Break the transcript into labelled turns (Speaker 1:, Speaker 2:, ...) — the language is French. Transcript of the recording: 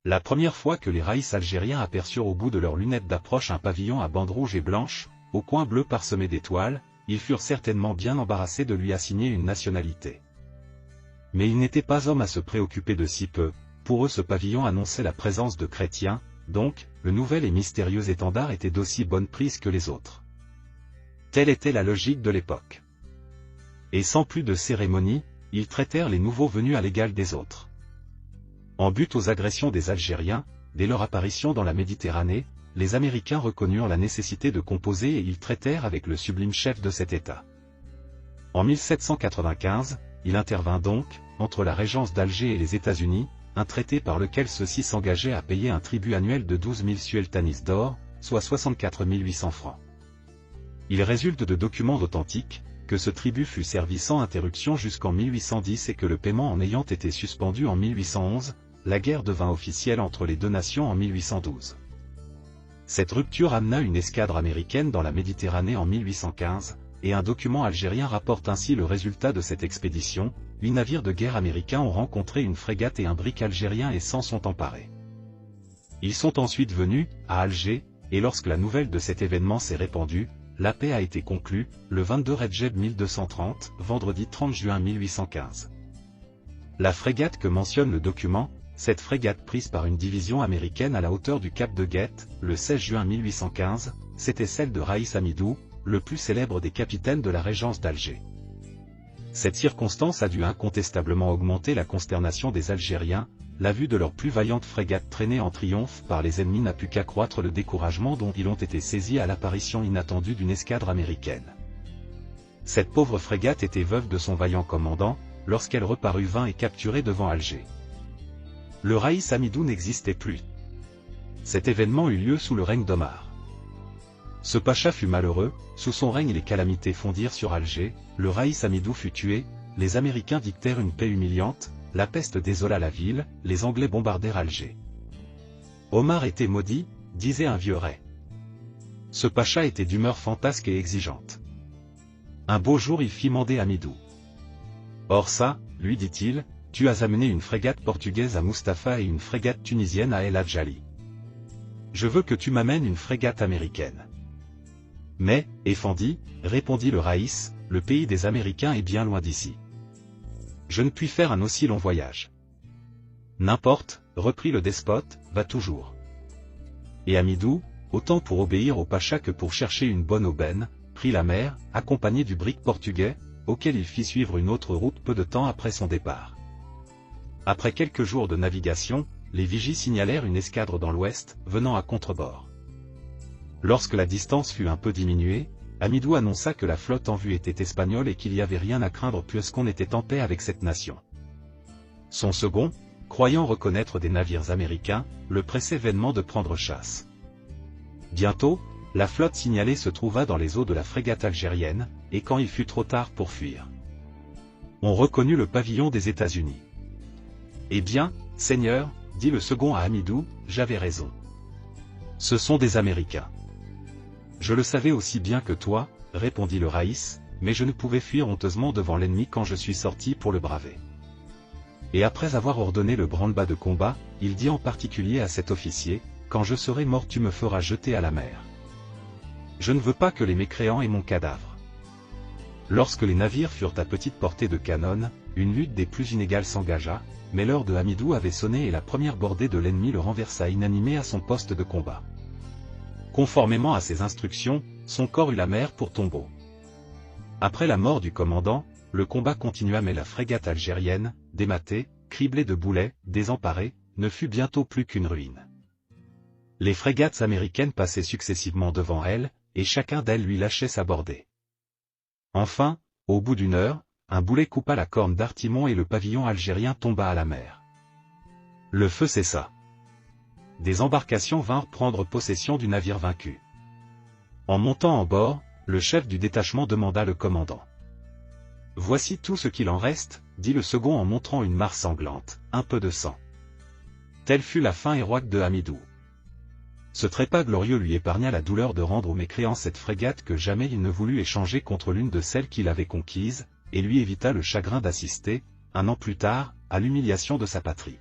Speaker 1: La première fois que les raïs algériens aperçurent au bout de leurs lunettes d'approche un pavillon à bandes rouges et blanches, au coin bleu parsemé d'étoiles, ils furent certainement bien embarrassés de lui assigner une nationalité. Mais ils n'étaient pas hommes à se préoccuper de si peu, pour eux ce pavillon annonçait la présence de chrétiens, donc, le nouvel et mystérieux étendard était d'aussi bonne prise que les autres. Telle était la logique de l'époque. Et sans plus de cérémonie, ils traitèrent les nouveaux venus à l'égal des autres. En but aux agressions des Algériens, dès leur apparition dans la Méditerranée, les Américains reconnurent la nécessité de composer et ils traitèrent avec le sublime chef de cet État. En 1795, il intervint donc, entre la régence d'Alger et les États-Unis, un traité par lequel ceux-ci s'engageaient à payer un tribut annuel de 12 000 sultanis d'or, soit 64 800 francs. Il résulte de documents authentiques, que ce tribut fut servi sans interruption jusqu'en 1810 et que le paiement en ayant été suspendu en 1811, la guerre devint officielle entre les deux nations en 1812. Cette rupture amena une escadre américaine dans la Méditerranée en 1815, et un document algérien rapporte ainsi le résultat de cette expédition. 8 navires de guerre américains ont rencontré une frégate et un brick algérien et s'en sont emparés. Ils sont ensuite venus, à Alger, et lorsque la nouvelle de cet événement s'est répandue, la paix a été conclue, le 22 Redjeb 1230, vendredi 30 juin 1815. La frégate que mentionne le document, cette frégate prise par une division américaine à la hauteur du cap de Guet, le 16 juin 1815, c'était celle de Raïs Amidou, le plus célèbre des capitaines de la régence d'Alger. Cette circonstance a dû incontestablement augmenter la consternation des Algériens, la vue de leur plus vaillante frégate traînée en triomphe par les ennemis n'a pu qu'accroître le découragement dont ils ont été saisis à l'apparition inattendue d'une escadre américaine. Cette pauvre frégate était veuve de son vaillant commandant, lorsqu'elle reparut vain et capturée devant Alger. Le Raïs Amidou n'existait plus. Cet événement eut lieu sous le règne d'Omar. Ce pacha fut malheureux, sous son règne les calamités fondirent sur Alger, le Raïs Amidou fut tué, les Américains dictèrent une paix humiliante, la peste désola la ville, les Anglais bombardèrent Alger. Omar était maudit, disait un vieux ray. Ce pacha était d'humeur fantasque et exigeante. Un beau jour il fit mander Amidou. Or ça, lui dit-il, tu as amené une frégate portugaise à Mustapha et une frégate tunisienne à El Hadjali. Je veux que tu m'amènes une frégate américaine. Mais, Effendi, répondit le Raïs, le pays des Américains est bien loin d'ici. Je ne puis faire un aussi long voyage. N'importe, reprit le despote, va toujours. Et Amidou, autant pour obéir au pacha que pour chercher une bonne aubaine, prit la mer, accompagné du brick portugais, auquel il fit suivre une autre route peu de temps après son départ. Après quelques jours de navigation, les vigies signalèrent une escadre dans l'ouest, venant à contrebord. Lorsque la distance fut un peu diminuée, Amidou annonça que la flotte en vue était espagnole et qu'il n'y avait rien à craindre puisqu'on était en paix avec cette nation. Son second, croyant reconnaître des navires américains, le pressait vainement de prendre chasse. Bientôt, la flotte signalée se trouva dans les eaux de la frégate algérienne, et quand il fut trop tard pour fuir, on reconnut le pavillon des États-Unis. Eh bien, Seigneur, dit le second à Amidou, j'avais raison. Ce sont des Américains. Je le savais aussi bien que toi, répondit le Raïs, mais je ne pouvais fuir honteusement devant l'ennemi quand je suis sorti pour le braver. Et après avoir ordonné le branle-bas de combat, il dit en particulier à cet officier, quand je serai mort tu me feras jeter à la mer. Je ne veux pas que les mécréants aient mon cadavre. Lorsque les navires furent à petite portée de canon, une lutte des plus inégales s'engagea, mais l'heure de Amidou avait sonné et la première bordée de l'ennemi le renversa inanimé à son poste de combat. Conformément à ses instructions, son corps eut la mer pour tombeau. Après la mort du commandant, le combat continua mais la frégate algérienne, dématée, criblée de boulets, désemparée, ne fut bientôt plus qu'une ruine. Les frégates américaines passaient successivement devant elle, et chacun d'elles lui lâchait sa bordée. Enfin, au bout d'une heure, un boulet coupa la corne d'artimon et le pavillon algérien tomba à la mer. Le feu cessa. Des embarcations vinrent prendre possession du navire vaincu. En montant en bord, le chef du détachement demanda le commandant. « Voici tout ce qu'il en reste, » dit le second en montrant une mare sanglante, un peu de sang. Telle fut la fin héroïque de Amidou. Ce trépas glorieux lui épargna la douleur de rendre aux mécréants cette frégate que jamais il ne voulut échanger contre l'une de celles qu'il avait conquises, et lui évita le chagrin d'assister, un an plus tard, à l'humiliation de sa patrie.